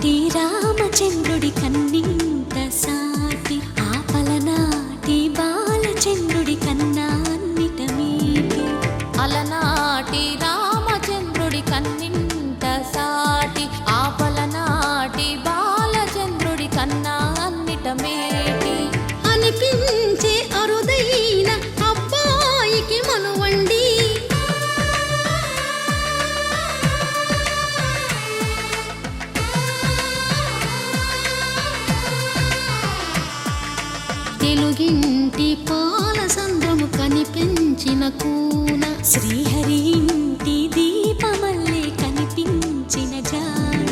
అలనాటి రామచంద్రుడి కన్నింత సాటి ఆపలనాటి బాలచంద్రుడి కన్నా అన్నిట మీటి. అలనాటి రామచంద్రుడి కన్నింత సాటి ఆపలనాటి బాలచంద్రుడి కన్నా అన్నిట మేటి. అనిపించే అరుదైన అబ్బాయికి మనువండి, తెలుగింటి పాలసంద్రము కనిపించిన కూన, శ్రీహరి ఇంటి దీపమల్లే కనిపించిన జాడ.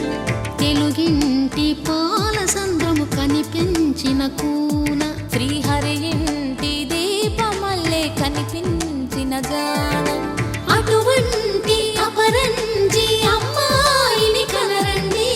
తెలుగింటి పాలసంద్రము కనిపించిన కూన, శ్రీహరి ఇంటి దీపమల్లే కనిపించిన జాడ. అటువంటి అపరంజి అమ్మాయిని కనరండి.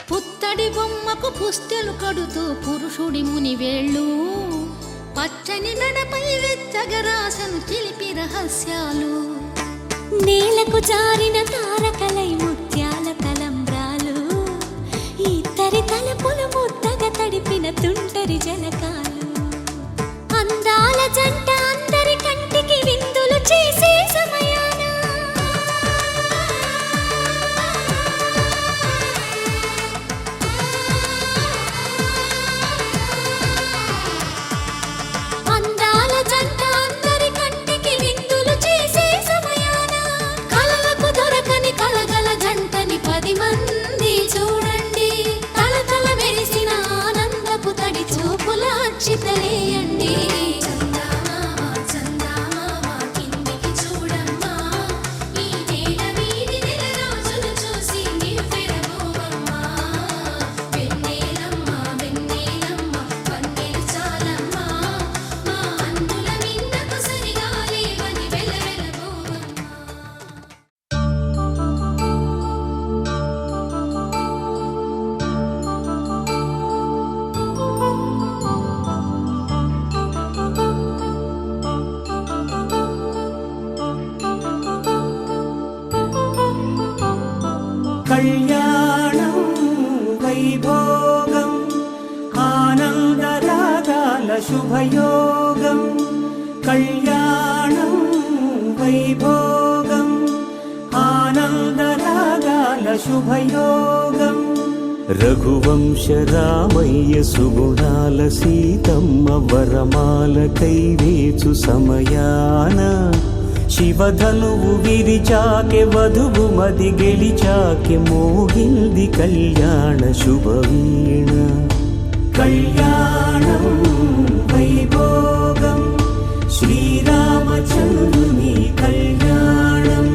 పుత్తడి బొమ్మకు పుస్తెలు కడుతూ పురుషుడి ముని వేళ్ళు, పచ్చని నడపై వెచ్చగరాసను చిలిపి రహస్యాలు. నేలకు జారిన తారకలై ముత్యాల తలంబ్రాలు, ఇద్దరి తలపులు ముద్దగా తడిపిన తుంటరి జలకాలు. అందాల జంట అందరి కంటికి విందులు చేసే సమయాన చితలేయండి. కళ్యాణం వైభోగం ఆనందరాగాల శుభయోగం. కళ్యాణం వైభోగం ఆనందరాగాల శుభయోగం. రఘువంశ రామయ్య సుగుణాల సీతమ్మ వరమాల కైవేచు సమయాన, శివధనువు విరిచాకె వధువు మది గెలిచాకె మోగింది కళ్యాణ శుభవీణ. కళ్యాణం వైభోగం శ్రీరామచంద్రుని కళ్యాణం.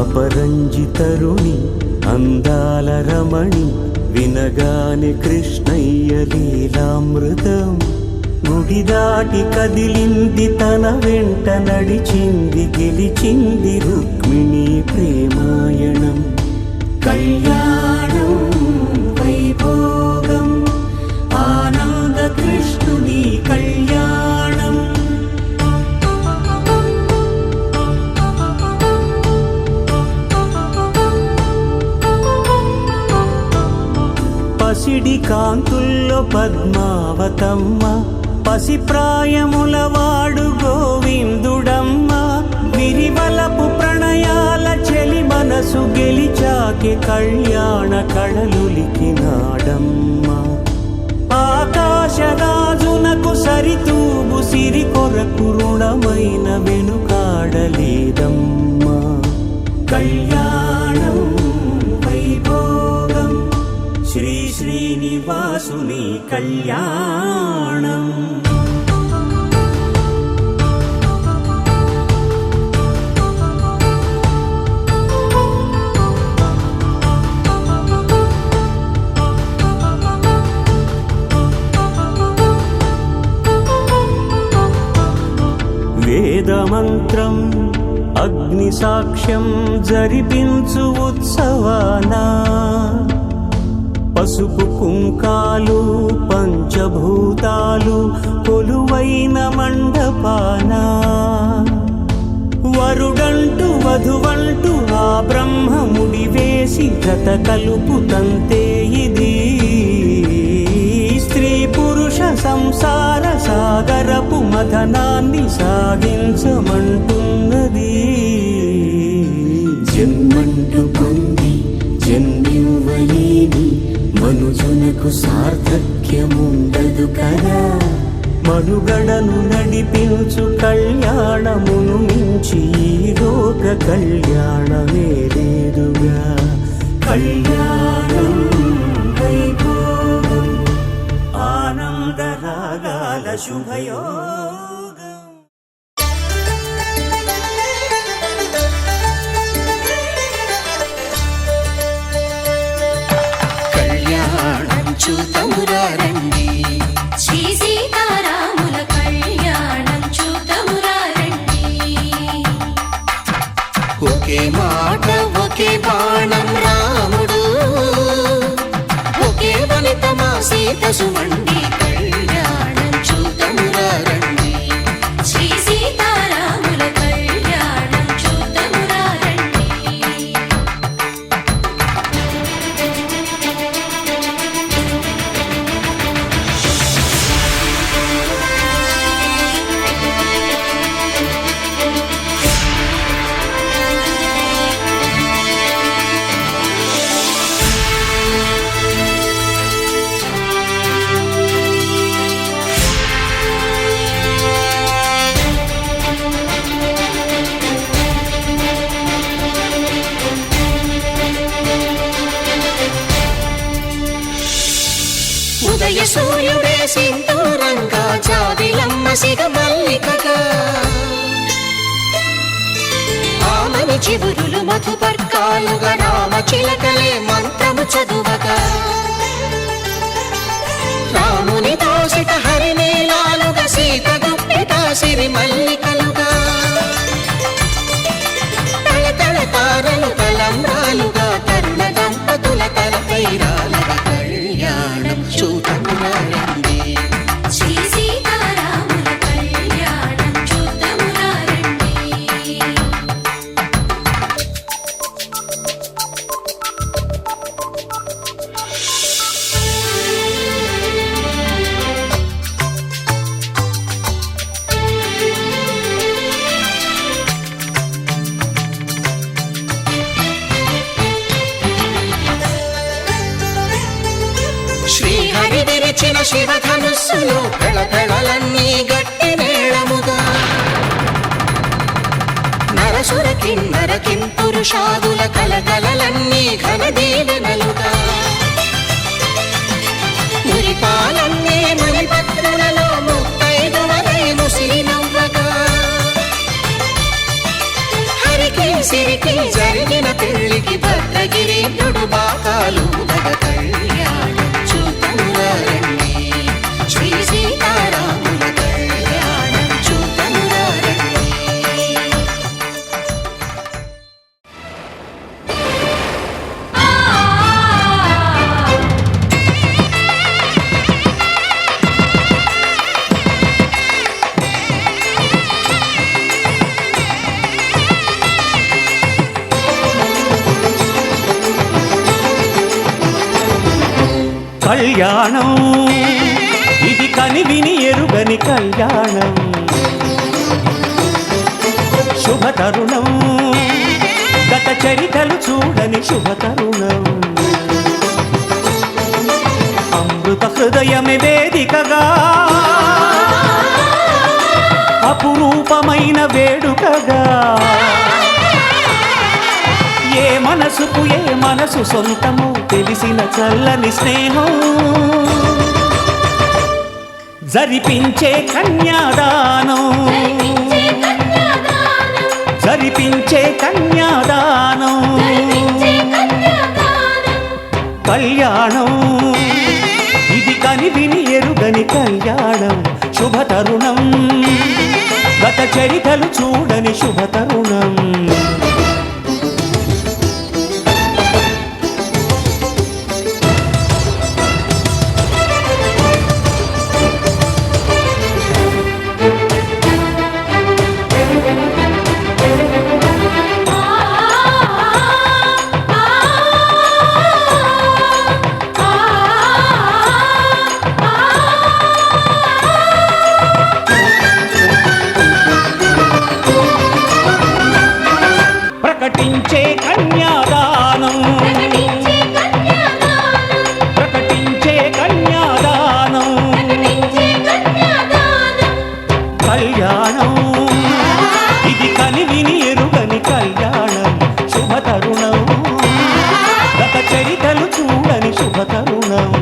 అపరంజి తరుణి అందాల రమణి, వినగానే కృష్ణయ్య లీలామృతం. గుడి దాటి కదిలింది తన వెంట నడిచింది, గెలిచింది రుక్మిణి ప్రేమాయణం. కళ్యాణం వైభోగం ఆనంద కృష్ణుని కళ్యాణం. పసిడి కాంతుల్లో పద్మావతమ్మ, పసిప్రాయములవాడు గోవిందుడమ్మ విరివలపు ప్రణయాల చెలి మనసు గెలిచాకే కళ్యాణ కళలులికినాడమ్మ ఆకాశరాజునకు సరితూగు సిరి కొరకు రుణమైన వెనుకాడలేదమ్మా కళ్యాణం వైభోగం శ్రీ శ్రీనివాసుని కళ్యాణం వేదమంత్రం అగ్ని సాక్ష్యం జరిపించు ఉత్సవానా పసుపు కుంకాలు పంచభూతాలు కొలువైన మండపానా వరుడంటూ వధువంటూ ఆ బ్రహ్మముడి వేసి జత కలుపు తంతే ఇది స్త్రీ పురుష సంసార సాగరపు మథనాన్ని సాగించమంటున్నది జన్మంటూ పొంది జన్మివ్వలేని మనుజునకు సార్థక్యముండదు కదా మనుగడను నడిపించు కళ్యాణమును మించి ఈ లోక కళ్యాణమే లేదుగా కళ్యాణం వైభోగం ఆనందరాగాల శుభయోగం కళ్యాణం చూతమురారండి శ్రీ సీతారాముల కళ్యాణం చూతమురారండి ఒకే మాట ఒకే బాణం రాముడు ఒకే వనిత మా సీత సుమండి కళ్యాణం చూతమురారండి శ్రీ సీతారాముల కళ్యాణం చూతమురారండి ఉదయ సూర్యుడే సింధూరంగా జాబిలమ్మ సిగ మల్లికగా ఆమని చివురులు మధుపర్కాలుగా రామ చిలకలే మంత్రము చదువగా రాముని దోసిట హరినీలాలుగా సీత గుప్పిట సిరి మల్లికలుగా తళతళ తారలు తలంబ్రాలుగా తరుణ దంపతుల తలపైరాలుగా కళ్యాణం చూతమురారండి శ్రీ సీతారాముల కళ్యాణం చూతమురారండి శ్రీహరి విరిచిన శివధనుస్సులు పెళపెళలన్నీ గట్టి మేళముగా నరసుర కిన్నర కింపురుషాదుల కలకలలన్నీ ఘన దీవెనలుగా మురిపాలన్నీ మురిపత్రులలో ముత్తైదువలై ముసిరి నవ్వగా హరికి సిరికి జరిగిన పెళ్లికి భద్రగిరీంద్రుడు బాకాలు కళ్యాణం చూతమురారండి శ్రీ సీతారాముల కళ్యాణం చూతమురారండి కళ్యాణం ఇది కని విని ఎరుగ ఎరుగని కళ్యాణం శుభతరుణం గత చరితలు చూడని శుభతరుణం అమృత హృదయమే వేదికగా అపురూపమైన వేడుకగా ఏ మనసుకు ఏ మనసు సొంతము తెలిసిన చల్లని స్నేహం జరిపించే కన్యాదానం జరిపించే కన్యాదానం కళ్యాణం ఇది కనివిని ఎరుగని కళ్యాణం శుభతరుణం గత చరితలు చూడని శుభతరుణం ప్రకటించే కన్యాదానం ప్రకటించే కన్యాదానం కళ్యాణం ఇది కనివిని ఎరుగని కళ్యాణం శుభతరుణం గత చరితలు చూడని శుభతరుణం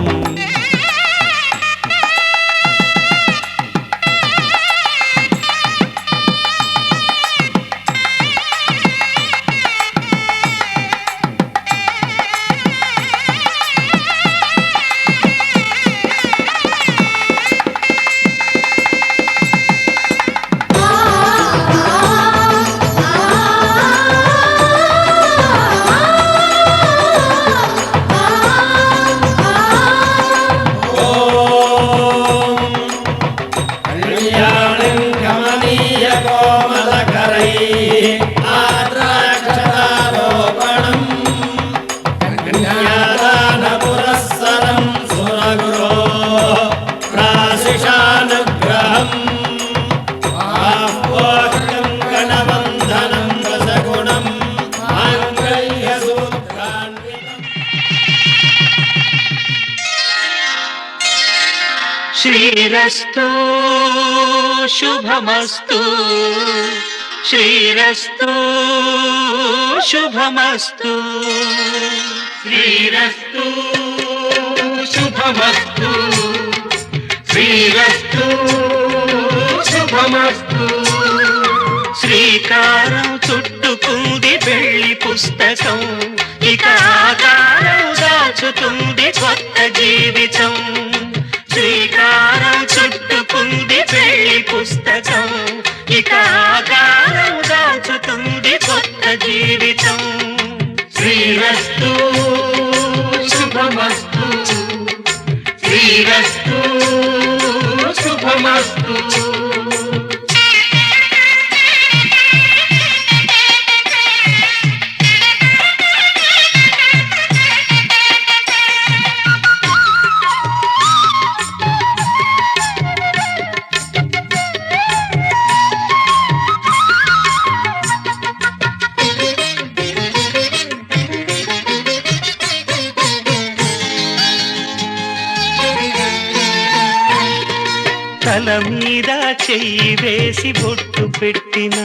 శ్రీరస్తు శుభమస్తు శ్రీరస్తు శుభమస్తు శ్రీరస్తు శుభమస్తు శ్రీరస్తు శుభమస్తు శ్రీకారం చుట్టుకుంది పెళ్లి పుస్తకం ఇక ఆకారం దాచుతుంది కొత్త జీవితం శ్రీకారం చుట్టుకుంది పెళ్లి పుస్తకం ఇక ఆకారం దాచుతుంది కొత్త జీవితం శ్రీరస్తు శుభమస్తు శ్రీరస్తు శుభమస్తు తల మీద చెయ్యి వేసి బొట్టు పెట్టినా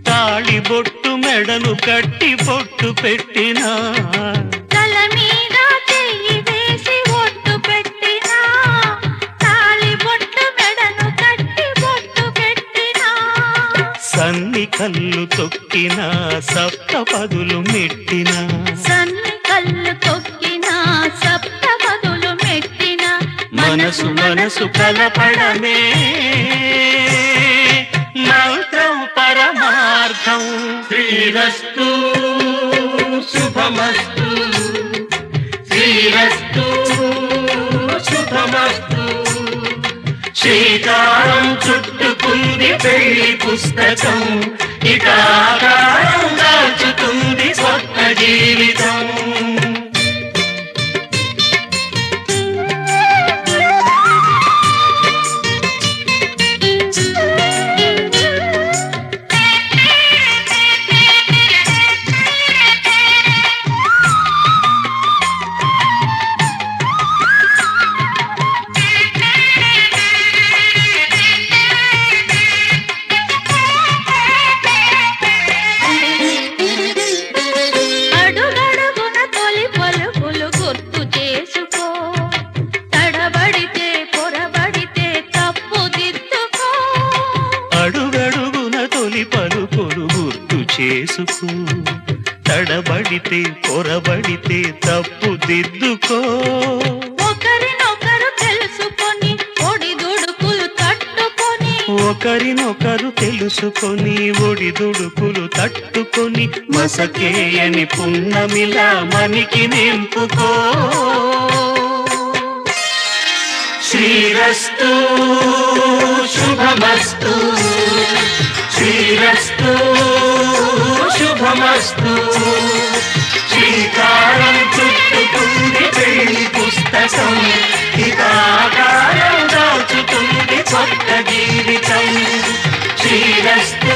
తాళి బొట్టు మెడను కట్టి బొట్టు పెట్టినా తల మీద చెయ్యి వేసి బొట్టు పెట్టినా తాళి బొట్టు మెడను కట్టి బొట్టు పెట్టినా సన్ని కళ్ళు తొక్కినా సప్త పదులు మెట్టినా సన్ని కళ్ళు తొక్కినా సప్త పదులు మెట్టినా మనసు మనసు కలపడమే మంత్రం పరమార్థం శ్రీరస్తు శుభమస్తు శ్రీరస్తు శుభమస్తు శ్రీకారం చుట్టుకుంది పెళ్లి పుస్తకం ఇక ఆకారం దాచుతుంది కొత్త జీవితం తప్పులు గుర్తు చేసుకో, తడబడితే పొరబడితే తప్పు దిద్దుకో. ఒకరినొకరు తెలుసుకొని ఒడిదుడుకులు తట్టుకొని, ఒకరినొకరు తెలుసుకొని ఒడిదుడుకులు తట్టుకొని, మసకేయని పున్నమిలా మనికి నింపుకో. శ్రీరస్తు శుభమస్తు, శ్రీరస్తు శుభమస్తు. శ్రీకారం చుట్టుకుంది పెళ్లి పుస్తకం, హితాకారం దాచుతుంది కొత్త జీవితం. శ్రీరస్తు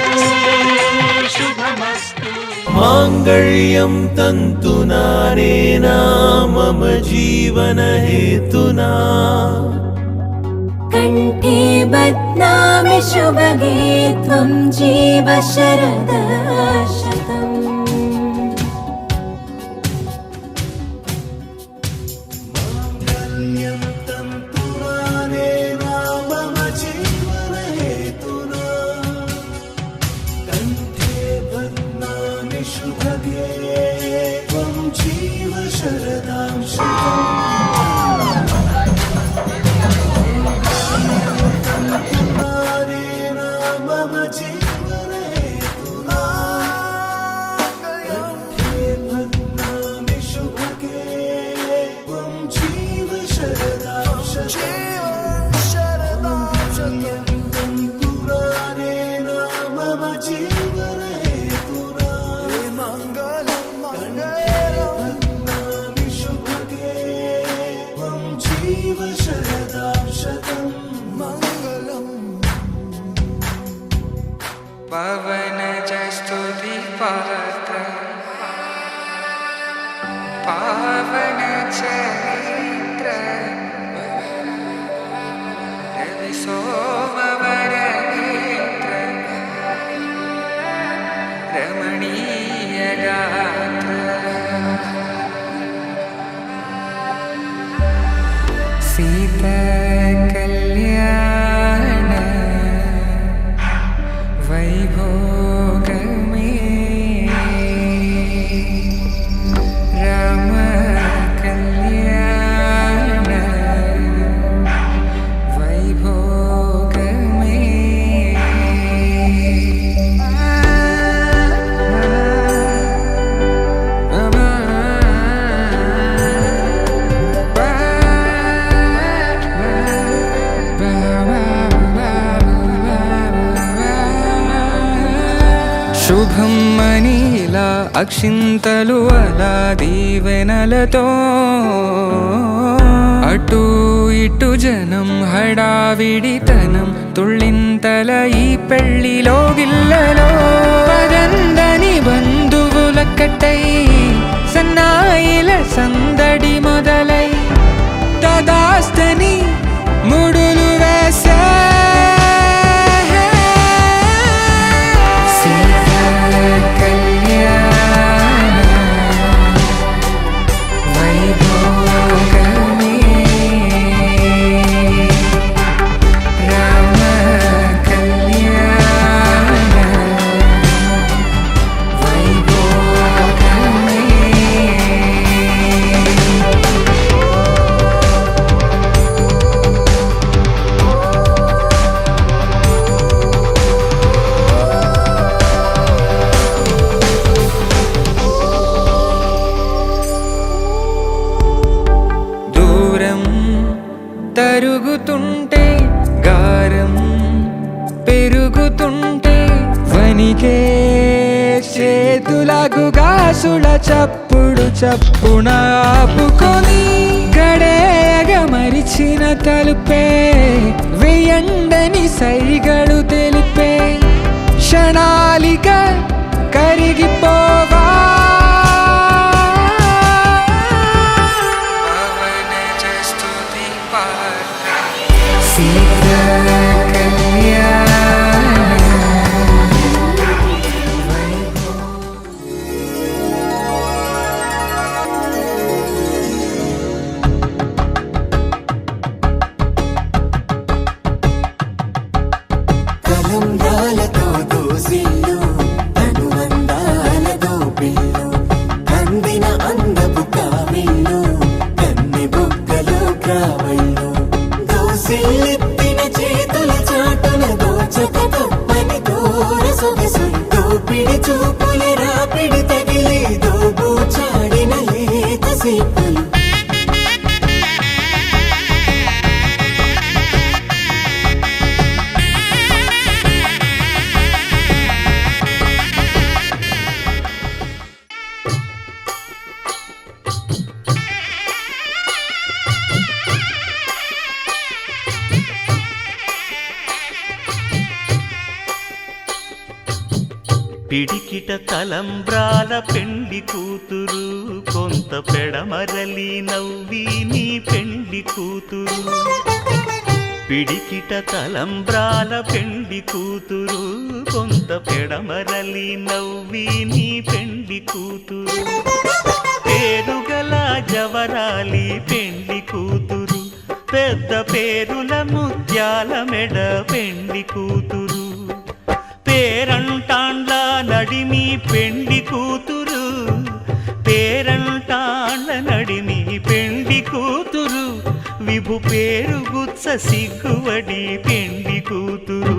శుభమస్తు. మాంగళ్యం తంతునానేనా మమ జీవన హేతునా, కంఠే బధ్నామి శుభగే త్వం జీవ శరదా శతం. మాంగళ్యం తంతునానేనా మమ జీవన హేతునా, కంఠే బధ్నామి శుభగే త్వం జీవ శరదాం శతం. पवन स्तुति पात्र पावन चरित्र रवि सोमवर नेत्र रमणीय गात्र सीता कल्याण वैभोग में राम कल्याण वैभोग శుభం మనీలా అక్షింతలు అలా దీవెనలతో అటు ఇటు జనం హడావిడితనం తుళ్ళింతల ఈ పెళ్లిలో గిల్లలో పదందని బంధువుల కట్టై సన్నాయిల సందడి మొదలై తదాస్తని ముడులు వేసా తరుగుతుంటే గారం పెరుగుతుంటే వనికే చేతులకు గాసుల చప్పుడు చప్పున ఆపుకొని గడేయగ మరిచిన తలుపే వేయండని సైగడు తెలిపే క్షణాలిక కరిగిపోవా తలంబ్రాలతో దోసిల్లు జాబిల్లు అందిన అందపు కావిల్లు కన్ని బుగ్గలు గ్రావెల్లు దోసిల్లెత్తిన చేతుల చాటున దోచక తప్పని దూర సొగసులు దోపిడి చూపుల రాపిడి తగిలి దోబూచాడిన లేత సీపులు పిడికిట తలంబ్రాల పెండి కూతురు కొంత పెడమరలి నవ్వి నీ పెండి కూతురు పిడికిట తలంబ్రాల పెండి కూతురు కొంత పెడమరలి నవ్వి నీ పెండి కూతురు పేరుగల జవరాలి పెండి కూతురు పెద్ద పేరుల ముత్యాల మెడ పెండి కూతురు పేరంటాండ్ల నడిమి పెండి కూతురు పేరంటాండ్ల నడిమి పెండి కూతురు విభు పేరు గుత్స సిగ్గువడి పెండి కూతురు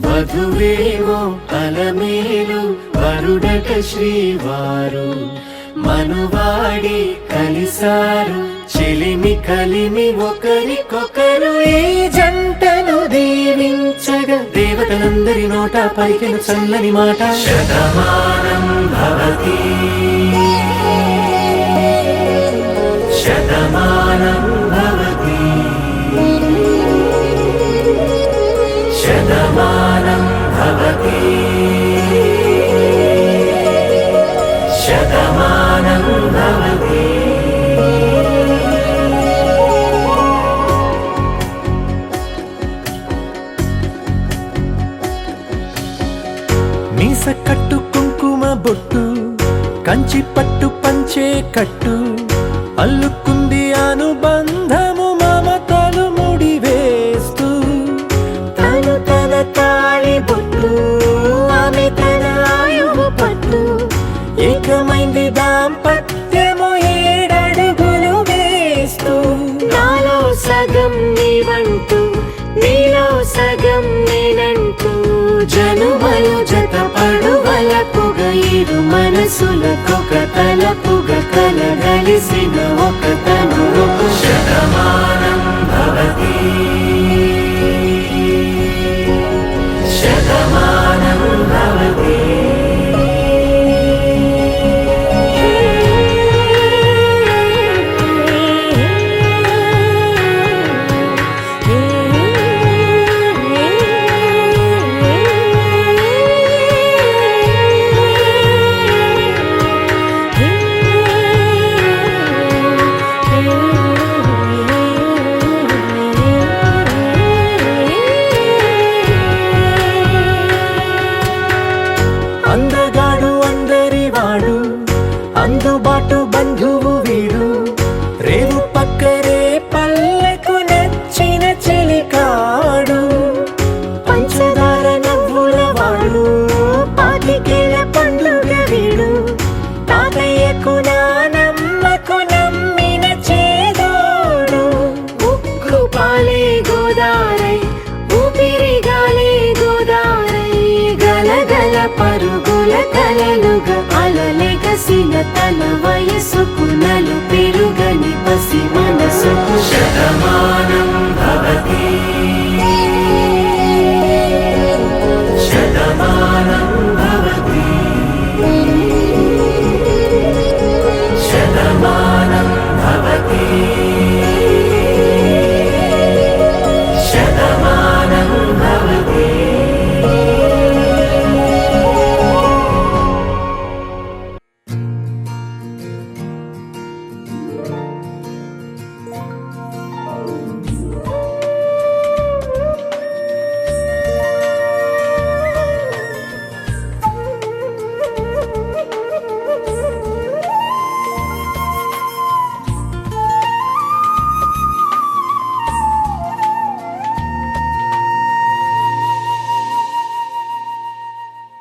వధువేమో అలమేలు వరుడట శ్రీవారు మనువాడి కలిసారు చెలిమి కలిమి ఒకరికొకరు ఈ జంటను దీవించగా దేవతలందరి నోట పలికిన చల్లని మాట శతమానం భవతి శతమానం భవతి శతమానం భవతి శతమానం భవతి మీస కట్టు కుంకుమ బొట్టు కంచి పట్టు పంచే కట్టు అల్లుకుంది అనుబంధము మమతలు ముడివేస్తూ తను తన తాళి బొట్టు ఆమె తన ఆయువు పట్టు ఏకమైంది దాంపత్యము 7 అడుగులు వేస్తూ నాలో సగం నీవంటూ నీలో సగం నేనంటూ జనుమలు జత పడువలకుగా ఈ ఇరు మనసులకొక తలపుగా కలగలిసిన ఒక తను శతమానం భవతి శతమానం భవతి అందగాడు అందరివాడు అందుబాటు బంధువు వీడు రేవు పక్కరే పల్లెకు నచ్చిన చెలికాడు పంచదార నవ్వుల వాడు పాతికేల పండుగ వీడు తాతయ్యకు నానమ్మకు నమ్మిన చేదోడు ఉక్కు పాలే గోదారై ఊపిరి గాలే గోదారై గలగల పరుగుల కలలుగా అలలెగసిన తన వయసుకు నలు పెరుగని పసి మనసుకు శతమానం భవతి శతమానం భవతి శతమానం భవతి శతమానం భవతి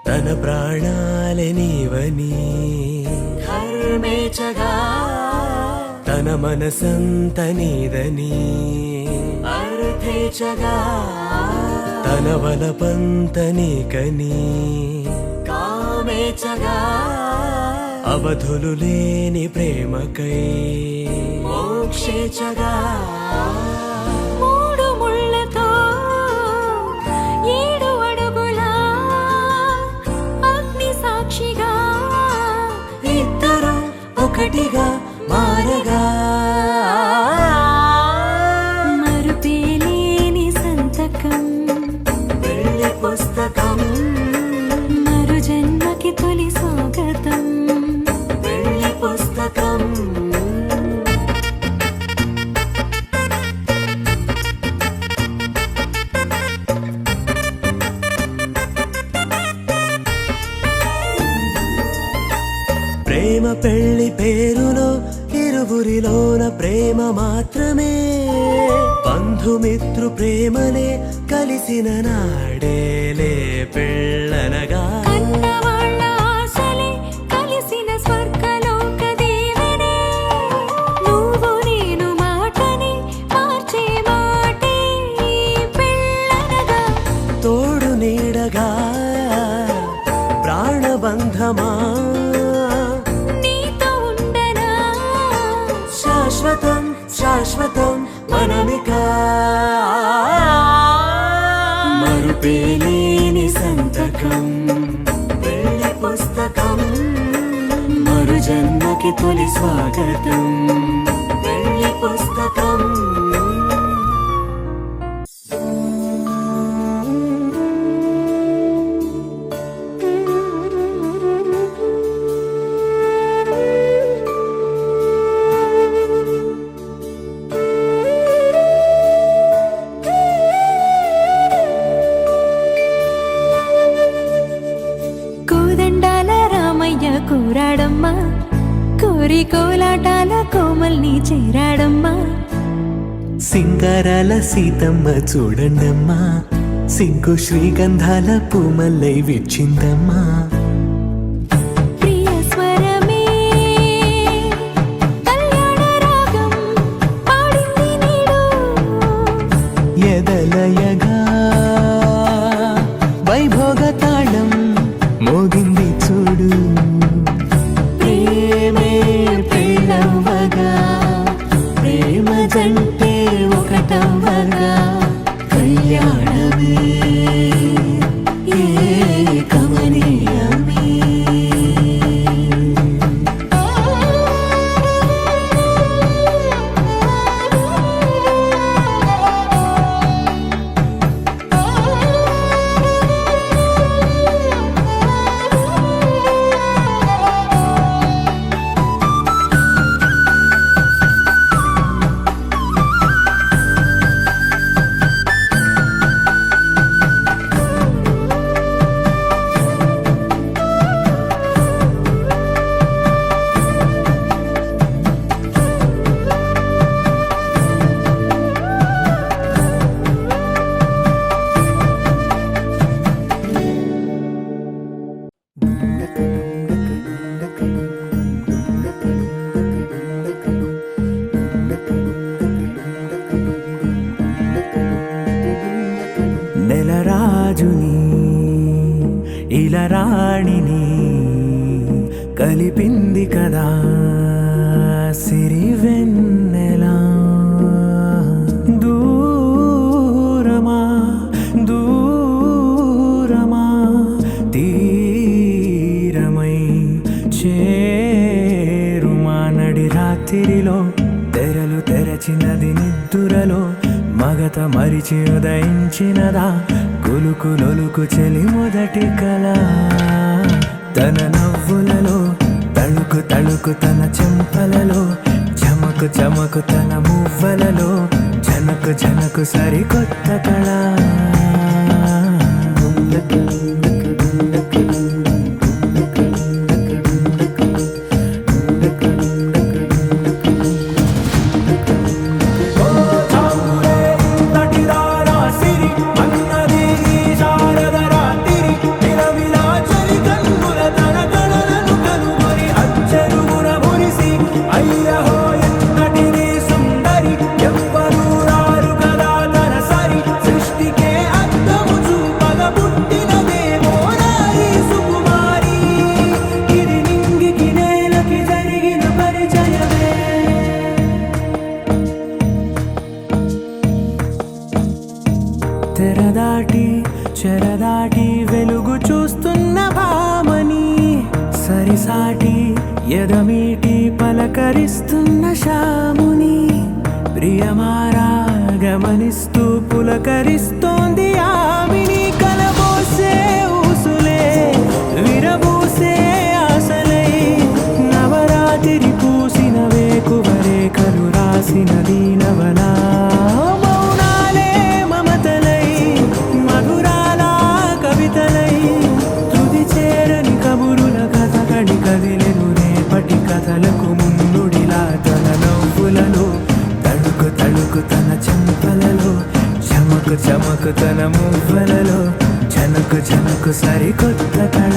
తన ప్రాణాలే నీవని ధర్మేచగా తన మనసంత నీదని అర్థేచగా తన వలపంత నీకని కామేచగా అవధులు లేని ప్రేమకై మోక్షేచగా మూడు ముళ్ళతో ఏడు అడుగుల అగ్ని సాక్షిగా ఇద్దరు ఒకటిగా మారగా మరుపేలేని సంతకం వెళ్ళి పుస్తకం మరు జన్మకి తొలి స్వాగతం వెళ్ళి పుస్తకం ప్రేమ పెళ్లి పేరులో ఇరువురిలోన ప్రేమ మాత్రమే బంధుమిత్రు ప్రేమనే కలిసిన నాడేలే పెళ్ళనగా కన్నవాళ్ళ ఆశలే కలిసిన స్వర్గలోక దేవనే నువ్వు నేను మాటని మార్చే మాటే పెళ్ళనగా తోడు నీడగా ప్రాణబంధమా నీతో ఉండనా శాశ్వతం శాశ్వతం మనమిక మరుపేలేని సంతకం వెళ్ళి పుస్తకం మరు జన్మకి తొలి స్వాగతం వెళ్ళి పుస్తకం కోదండాల రామయ్య కూరాడమ్మా కోరి కోలాటాల కోమల్ని చేరాడమ్మా సింగారాల సీతమ్మ చూడండమ్మా సింకు శ్రీగంధాల పూమల్లై విచ్చిందమ్మా ప్రియ స్వరమే కళ్యాణ రాగం పాడింది నీడు ఎదలయగా వైభోగ తాళం మోగింది చూడు రాజుని ఇలా రాణిని కలిపింది కదా సిరి వెన్నెలా దూరమా దూరమా తీరమై చేరుమా నడి రాత్రిలో తెరలు తెరచినది నిద్దురలో మగత మరిచి ఉదయించినదా కులుకు లొలుకు చెలి మొదటి కళ తన నవ్వులలో తళుకు తళుకు తన చెంపలలో చమకు చమకు తన మువ్వలలో జనకు జనకు సరికొత్త కళ తెరదాటి చెరదాటి వెలుగు చూస్తున్న భామని సరిసాటి ఎదమీటి పలకరిస్తున్న శాముని ప్రియమారా గమనిస్తూ పులకరిస్తోంది ఆమిని కలబోసే ఊసులే విరబూసే ఆశలై నవరాత్రి పూసిన వేకువరేఖలు రాసిన దీనవలా కదిలెను రేపటి కథలకు ముందుడిలా తన నవ్వులలో తడుకు తడుకు తన చెంపలలో చమకు చమకు తన మువ్వలలో జనకు జనకు సరికొత్త కళ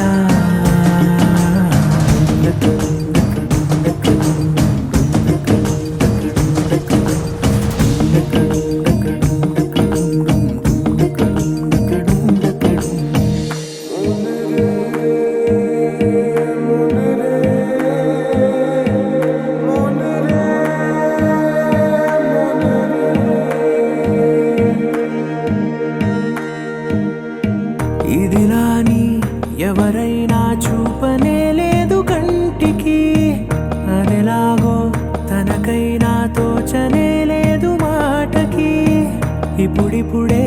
ఇదిలాని ఎవరైనా చూపనే లేదు కంటికి అదెలాగో తనకైనా తోచనే లేదు మాటకి ఇప్పుడిప్పుడే